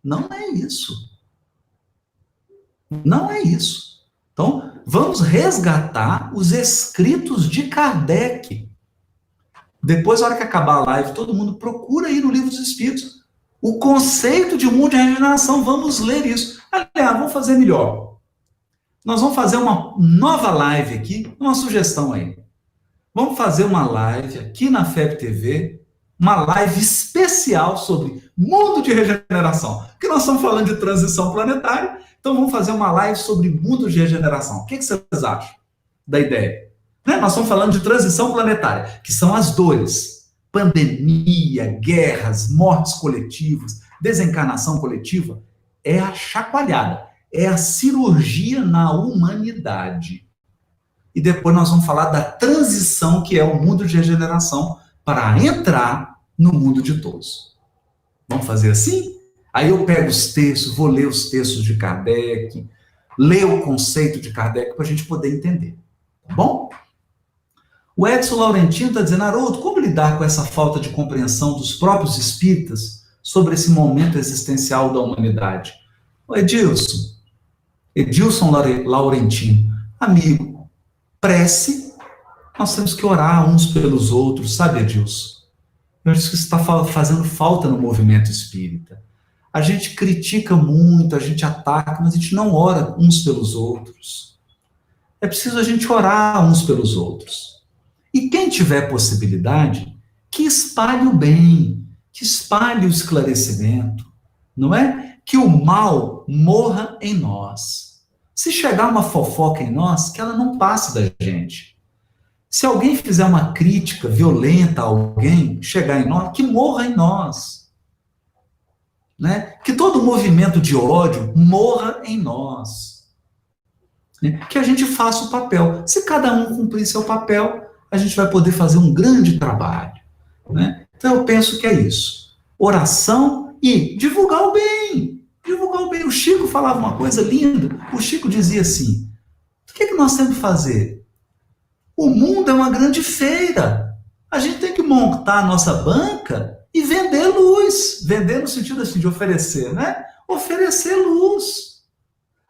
Não é isso. Não é isso. Então, vamos resgatar os escritos de Kardec. Depois, na hora que acabar a live, todo mundo procura aí no Livro dos Espíritos o conceito de mundo de regeneração. Vamos ler isso. Aliás, vamos fazer melhor. Nós vamos fazer uma nova live aqui, uma sugestão aí. Vamos fazer uma live aqui na FEB TV, uma live especial sobre mundo de regeneração. Porque nós estamos falando de transição planetária, então vamos fazer uma live sobre mundo de regeneração. O que vocês acham da ideia? Né? Nós estamos falando de transição planetária, que são as dores. Pandemia, guerras, mortes coletivas, desencarnação coletiva. É a chacoalhada, é a cirurgia na humanidade. E depois nós vamos falar da transição, que é o mundo de regeneração, para entrar no mundo ditoso. Vamos fazer assim? Aí eu pego os textos, vou ler os textos de Kardec, ler o conceito de Kardec para a gente poder entender. Tá bom? O Edson Laurentino está dizendo, Haroldo, como lidar com essa falta de compreensão dos próprios espíritas sobre esse momento existencial da humanidade? O Edilson Laurentino, amigo, prece, nós temos que orar uns pelos outros, sabe, Edilson? Eu acho que isso está fazendo falta no movimento espírita. A gente critica muito, a gente ataca, mas a gente não ora uns pelos outros. É preciso a gente orar uns pelos outros. E quem tiver possibilidade, que espalhe o bem, que espalhe o esclarecimento, não é? Que o mal morra em nós. Se chegar uma fofoca em nós, que ela não passe da gente. Se alguém fizer uma crítica violenta a alguém, chegar em nós, que morra em nós. Né? Que todo movimento de ódio morra em nós. Né? Que a gente faça o papel. Se cada um cumprir seu papel, a gente vai poder fazer um grande trabalho. Né? Então eu penso que é isso. Oração e divulgar o bem. Divulgar o bem. O Chico falava uma coisa linda. O Chico dizia assim, o que nós temos que fazer? O mundo é uma grande feira. A gente tem que montar a nossa banca e vender luz. Vender no sentido assim de oferecer, né? Oferecer luz.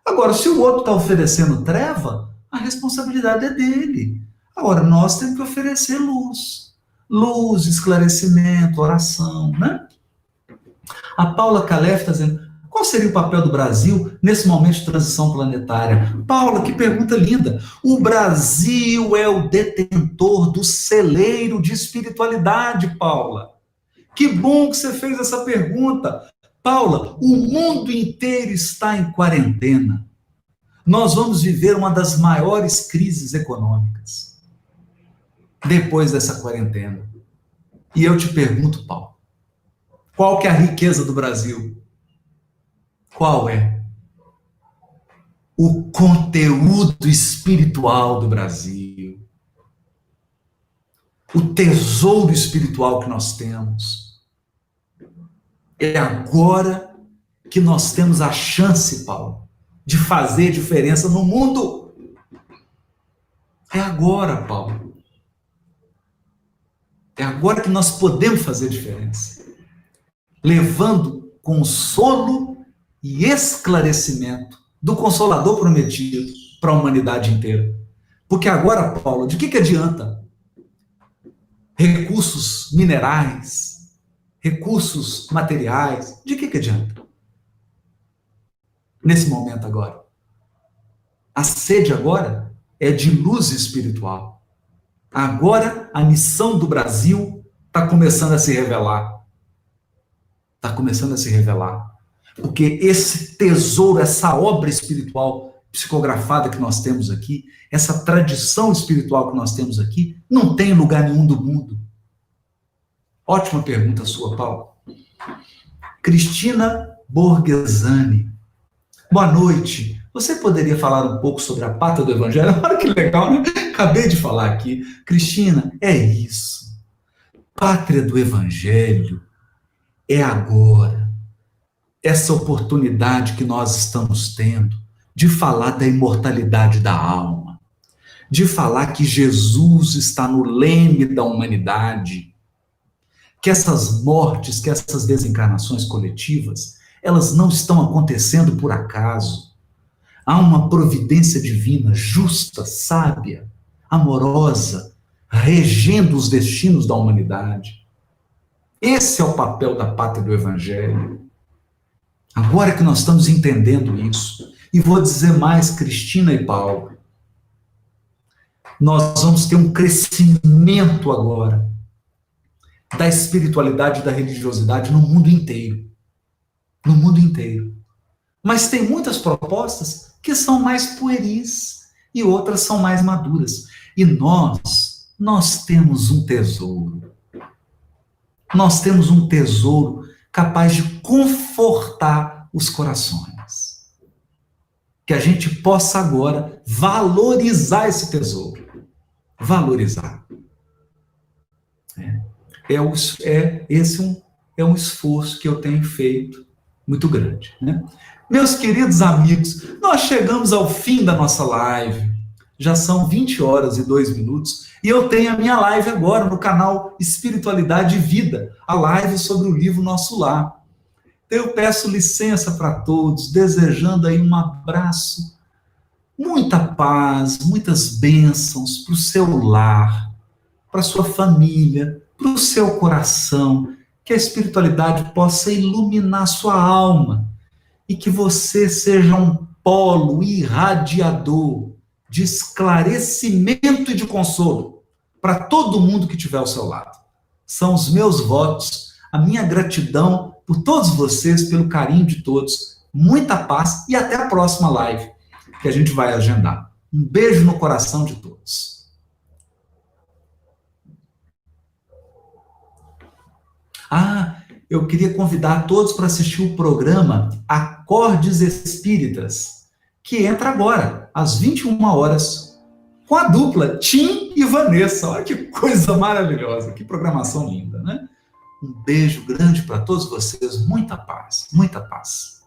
Agora, se o outro está oferecendo treva, a responsabilidade é dele. Agora, nós temos que oferecer luz. Luz, esclarecimento, oração, né? A Paula Calef está dizendo, qual seria o papel do Brasil nesse momento de transição planetária? Paula, que pergunta linda. O Brasil é o detentor do celeiro de espiritualidade, Paula. Que bom que você fez essa pergunta. Paula, o mundo inteiro está em quarentena. Nós vamos viver uma das maiores crises econômicas depois dessa quarentena. E eu te pergunto, Paulo, qual que é a riqueza do Brasil? Qual é? O conteúdo espiritual do Brasil. O tesouro espiritual que nós temos. É agora que nós temos a chance, Paulo, de fazer diferença no mundo. É agora, Paulo. É agora que nós podemos fazer diferença. Levando consolo e esclarecimento do Consolador prometido para a humanidade inteira. Porque agora, Paulo, de que adianta recursos minerais, recursos materiais? De que adianta? Nesse momento agora. A sede agora é de luz espiritual. Agora a missão do Brasil está começando a se revelar. Está começando a se revelar. Porque esse tesouro, essa obra espiritual psicografada que nós temos aqui, essa tradição espiritual que nós temos aqui, não tem lugar nenhum do mundo. Ótima pergunta sua, Paulo. Cristina Borghesani. Boa noite. Você poderia falar um pouco sobre a pátria do Evangelho? Olha que legal, né? Acabei de falar aqui. Cristina, é isso. Pátria do Evangelho é agora. Essa oportunidade que nós estamos tendo de falar da imortalidade da alma, de falar que Jesus está no leme da humanidade, que essas mortes, que essas desencarnações coletivas, elas não estão acontecendo por acaso. Há uma providência divina, justa, sábia, amorosa, regendo os destinos da humanidade. Esse é o papel da pátria do Evangelho. Agora que nós estamos entendendo isso, e vou dizer mais, Cristina e Paulo, nós vamos ter um crescimento agora da espiritualidade e da religiosidade no mundo inteiro. No mundo inteiro. Mas tem muitas propostas que são mais pueris e outras são mais maduras. E nós temos um tesouro. Nós temos um tesouro capaz de confortar os corações. Que a gente possa agora valorizar esse tesouro. Valorizar. Esse é um esforço que eu tenho feito muito grande, né? Meus queridos amigos, nós chegamos ao fim da nossa live. Já são 20 horas e 2 minutos e eu tenho a minha live agora no canal Espiritualidade e Vida, a live sobre o livro Nosso Lar. Então eu peço licença para todos, desejando aí um abraço, muita paz, muitas bênçãos para o seu lar, para a sua família, para o seu coração, que a espiritualidade possa iluminar sua alma e que você seja um polo irradiador de esclarecimento e de consolo para todo mundo que estiver ao seu lado. São os meus votos, a minha gratidão por todos vocês, pelo carinho de todos, muita paz e até a próxima live que a gente vai agendar. Um beijo no coração de todos. Eu queria convidar todos para assistir o programa Acordes Espíritas, que entra agora, às 21 horas, com a dupla Tim e Vanessa. Olha que coisa maravilhosa, que programação linda, né? Um beijo grande para todos vocês, muita paz, muita paz.